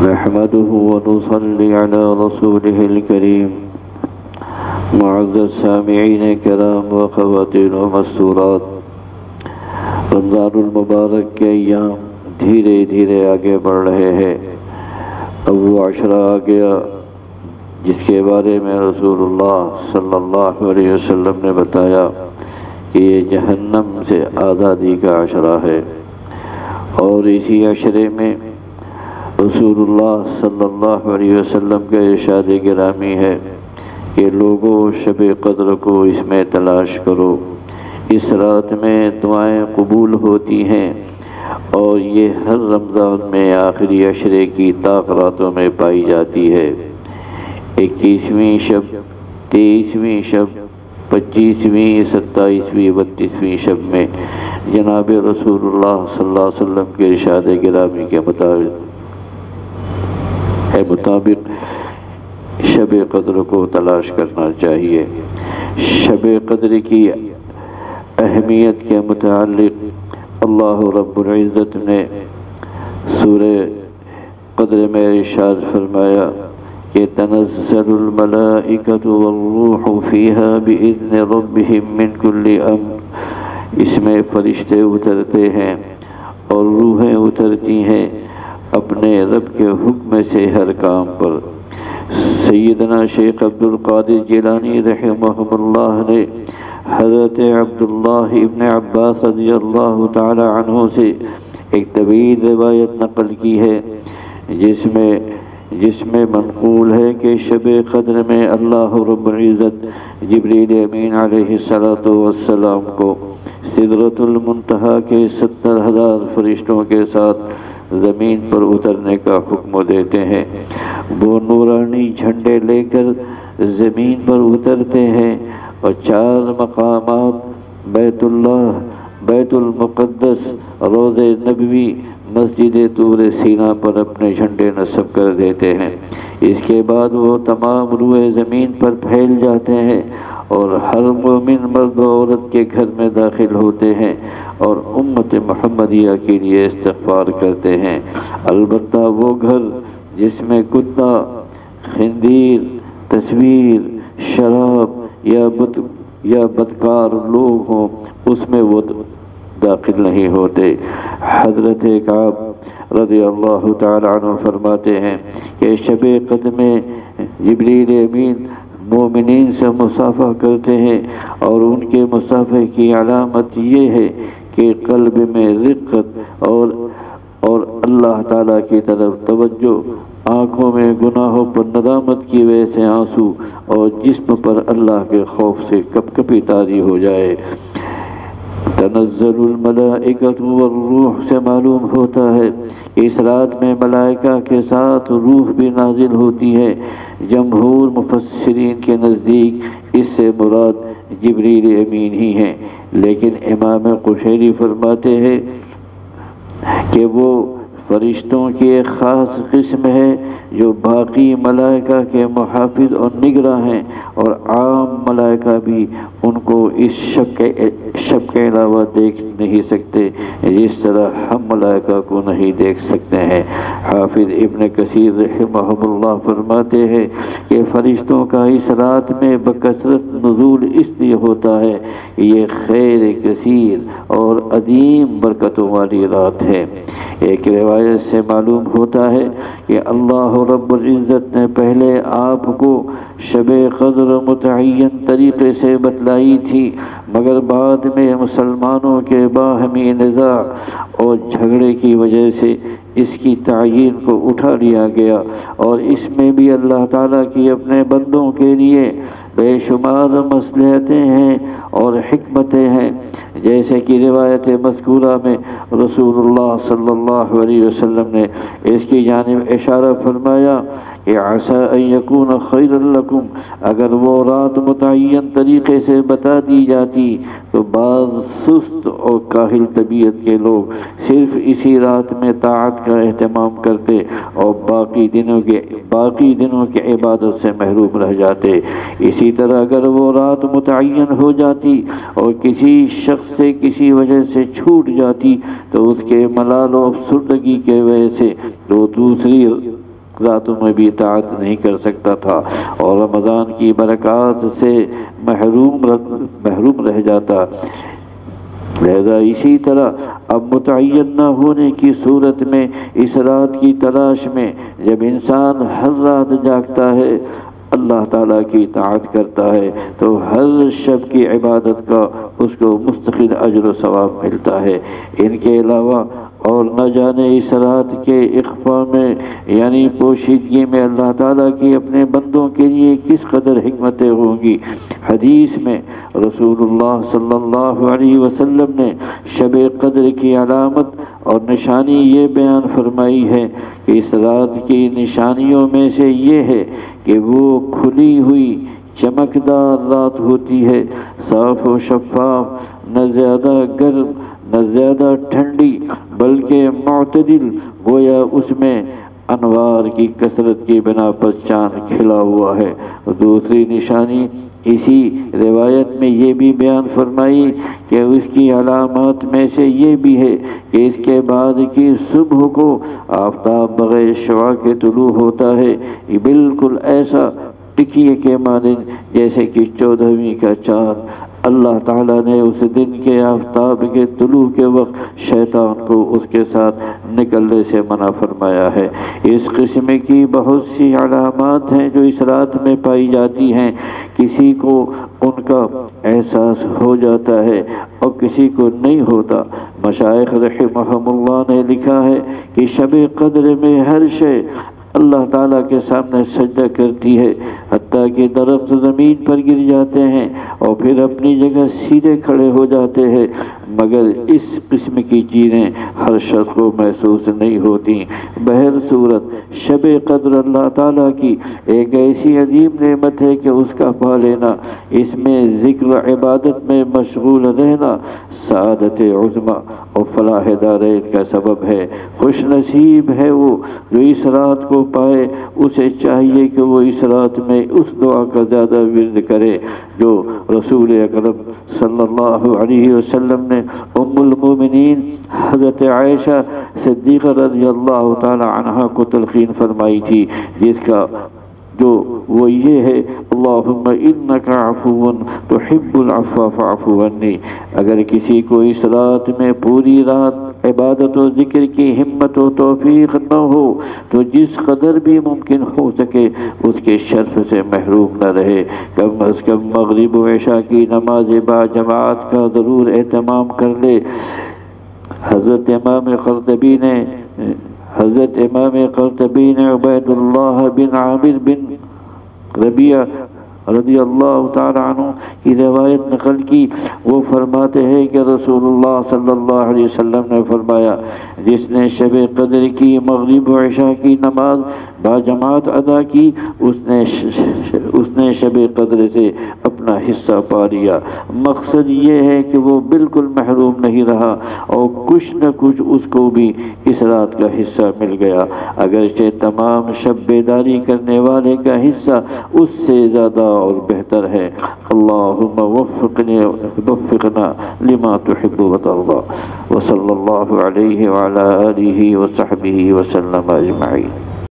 نحمده ونصلي على رسوله الكريم. معزز سامعین کرام و خواتین و مستورات، رمضان المبارک کے ایام دھیرے دھیرے آگے بڑھ رہے ہیں۔ اب وہ عشرہ آ گیا جس کے بارے میں رسول اللہ صلی اللہ علیہ وسلم نے بتایا کہ یہ جہنم سے آزادی کا عشرہ ہے، اور اسی عشرے میں رسول اللہ صلی اللہ علیہ وسلم کا ارشاد گرامی ہے کہ لوگوں شب قدر کو اس میں تلاش کرو، اس رات میں دعائیں قبول ہوتی ہیں، اور یہ ہر رمضان میں آخری عشرے کی طاق راتوں میں پائی جاتی ہے۔ 21ویں شب، 23ویں شب، 25ویں، 27ویں، 32ویں شب میں جناب رسول اللہ صلی اللہ علیہ وسلم کے ارشاد گرامی کے مطابق شب قدر کو تلاش کرنا چاہیے۔ شب قدر کی اہمیت کے متعلق اللہ رب العزت نے سورہ قدر میں ارشاد فرمایا کہ تنزل الملائکۃ والروح فیہا بإذن ربہم من کل امر، اس میں فرشتے اترتے ہیں اور روحیں اترتی ہیں اپنے رب کے حکم سے ہر کام پر۔ سیدنا شیخ عبدالقادر جیلانی رحمہ اللہ نے حضرت عبداللہ ابن عباس رضی اللہ تعالی عنہ سے ایک طویل روایت نقل کی ہے جس میں منقول ہے کہ شب قدر میں اللہ رب العزت جبریل امین علیہ السلام کو سدرۃ المنتہا کے 70,000 فرشتوں کے ساتھ زمین پر اترنے کا حکم دیتے ہیں۔ وہ نورانی جھنڈے لے کر زمین پر اترتے ہیں اور 4 مقامات بیت اللہ، بیت المقدس، روضہ نبوی، مسجد طور سینا پر اپنے جھنڈے نصب کر دیتے ہیں۔ اس کے بعد وہ تمام روئے زمین پر پھیل جاتے ہیں اور ہر مومن مرد و عورت کے گھر میں داخل ہوتے ہیں اور امت محمدیہ کے لیے استغفار کرتے ہیں۔ البتہ وہ گھر جس میں کتا، خنزیر، تصویر، شراب یا بدکار لوگ ہوں اس میں وہ داخل نہیں ہوتے۔ حضرت کعب رضی اللہ تعالی عنہ فرماتے ہیں کہ شب قدر میں جبریل امین مومنین سے مصافحہ کرتے ہیں، اور ان کے مصافحے کی علامت یہ ہے کہ قلب میں رقت اور اللہ تعالیٰ کی طرف توجہ، آنکھوں میں گناہوں پر ندامت کی وجہ سے آنسو، اور جسم پر اللہ کے خوف سے کپ کپی طاری ہو جائے۔ تنزل الملائکۃ والروح سے معلوم ہوتا ہے کہ اس رات میں ملائکہ کے ساتھ روح بھی نازل ہوتی ہے۔ جمہور مفسرین کے نزدیک اس سے مراد جبریل امین ہی ہیں، لیکن امام قشیری فرماتے ہیں کہ وہ فرشتوں کی ایک خاص قسم ہے جو باقی ملائکہ کے محافظ اور نگراں ہیں، اور عام ملائکہ بھی ان کو اس شب کے علاوہ دیکھ نہیں سکتے جس طرح ہم ملائکہ کو نہیں دیکھ سکتے ہیں۔ حافظ ابن کثیر رحمہ اللہ فرماتے ہیں کہ فرشتوں کا اس رات میں بکثرت نزول اس لیے ہوتا ہے کہ یہ خیر کثیر اور عظیم برکتوں والی رات ہے۔ ایک روایت سے معلوم ہوتا ہے کہ اللہ رب العزت نے پہلے آپ کو شب قدر متعین طریقے سے بتلائی تھی، مگر بعد میں مسلمانوں کے باہمی نزاع اور جھگڑے کی وجہ سے اس کی تعیین کو اٹھا لیا گیا، اور اس میں بھی اللہ تعالیٰ کی اپنے بندوں کے لیے بے شمار مصلحتیں ہیں اور حکمتیں ہیں، جیسے کہ روایت مذکورہ میں رسول اللہ صلی اللہ علیہ وسلم نے اس کی جانب اشارہ فرمایا کہ عسیٰ ان یکون خیرا لکم، اگر وہ رات متعین طریقے سے بتا دی جاتی تو بعض سست اور کاہل طبیعت کے لوگ صرف اسی رات میں طاعت کا اہتمام کرتے اور باقی دنوں کے عبادت سے محروم رہ جاتے۔ اسی طرح اگر وہ رات متعین ہو جاتی اور کسی شخص سے کسی وجہ سے چھوٹ جاتی تو اس کے ملال و افسردگی کی وجہ سے وہ ذاتوں میں بھی اطاعت نہیں کر سکتا تھا اور رمضان کی برکات سے محروم رہ جاتا۔ لہذا اسی طرح اب متعین نہ ہونے کی صورت میں اس رات کی تلاش میں جب انسان ہر رات جاگتا ہے، اللہ تعالیٰ کی اطاعت کرتا ہے، تو ہر شب کی عبادت کا اس کو مستقل اجر و ثواب ملتا ہے۔ ان کے علاوہ اور نہ جانے اس رات کے اخفاء میں یعنی پوشیدگی میں اللہ تعالیٰ کی اپنے بندوں کے لیے کس قدر حکمتیں ہوں گی۔ حدیث میں رسول اللہ صلی اللہ علیہ وسلم نے شب قدر کی علامت اور نشانی یہ بیان فرمائی ہے کہ اس رات کی نشانیوں میں سے یہ ہے کہ وہ کھلی ہوئی چمکدار رات ہوتی ہے، صاف و شفاف، نہ زیادہ گرم نہ زیادہ ٹھنڈی بلکہ معتدل، گویا اس میں انوار کی کثرت کی بنا پر چاند کھلا ہوا ہے۔ دوسری نشانی اسی روایت میں یہ بھی بیان فرمائی کہ اس کی علامات میں سے یہ بھی ہے کہ اس کے بعد کی صبح کو آفتاب بغیر شعاع کے طلوع ہوتا ہے، یہ بالکل ایسا ٹکیے کے مانند جیسے کہ 14ویں کا چاند۔ اللہ تعالیٰ نے اس دن کے آفتاب کے طلوع کے وقت شیطان کو اس کے ساتھ نکلنے سے منع فرمایا ہے۔ اس قسم کی بہت سی علامات ہیں جو اس رات میں پائی جاتی ہیں، کسی کو ان کا احساس ہو جاتا ہے اور کسی کو نہیں ہوتا۔ مشائخ رحمہم اللہ نے لکھا ہے کہ شب قدر میں ہر شے اللہ تعالیٰ کے سامنے سجدہ کرتی ہے، حتیٰ کہ درخت زمین پر گر جاتے ہیں اور پھر اپنی جگہ سیدھے کھڑے ہو جاتے ہیں، مگر اس قسم کی چیزیں ہر شخص کو محسوس نہیں ہوتی۔ بہر صورت شب قدر اللہ تعالیٰ کی ایک ایسی عظیم نعمت ہے کہ اس کا پا لینا، اس میں ذکر و عبادت میں مشغول رہنا سعادت عظمیٰ اور فلاح دارین کا سبب ہے۔ خوش نصیب ہے وہ جو اس رات کو پائے، اسے چاہیے کہ وہ اس رات میں اس دعا کا زیادہ ورد کرے جو رسول اکرم صلی اللہ علیہ وسلم نے ام المومنین حضرت عائشہ صدیقہ رضی اللہ تعالی عنہا کو تلقین فرمائی تھی، جس کا جو وہ یہ ہے اللہم انک عفو تحب العفو فاعف عنی۔ اگر کسی کو اس رات میں پوری رات عبادت و ذکر کی ہمت و توفیق نہ ہو تو جس قدر بھی ممکن ہو سکے اس کے شرف سے محروم نہ رہے، کم از کم مغرب و عشاء کی نماز با جماعت کا ضرور اہتمام کر لے۔ حضرت امام قرطبی نے عبید اللہ بن عامر بن ربیعہ رضی اللہ تعالی عنہ کی روایت نقل کی۔ وہ فرماتے ہیں کہ رسول اللہ صلی اللہ علیہ وسلم نے فرمایا، جس نے شب قدر کی مغرب و عشاء کی نماز با جماعت ادا کی اس نے شب قدر سے اپنا حصہ پا لیا۔ مقصد یہ ہے کہ وہ بالکل محروم نہیں رہا اور کچھ نہ کچھ اس کو بھی اس رات کا حصہ مل گیا، اگرچہ تمام شب بیداری کرنے والے کا حصہ اس سے زیادہ اور بہتر ہے۔ اللہم وفقنا لما تحب وترضى، وصلی اللہ علیہ وعلی آلہ وصحبہ وسلم اجمعین۔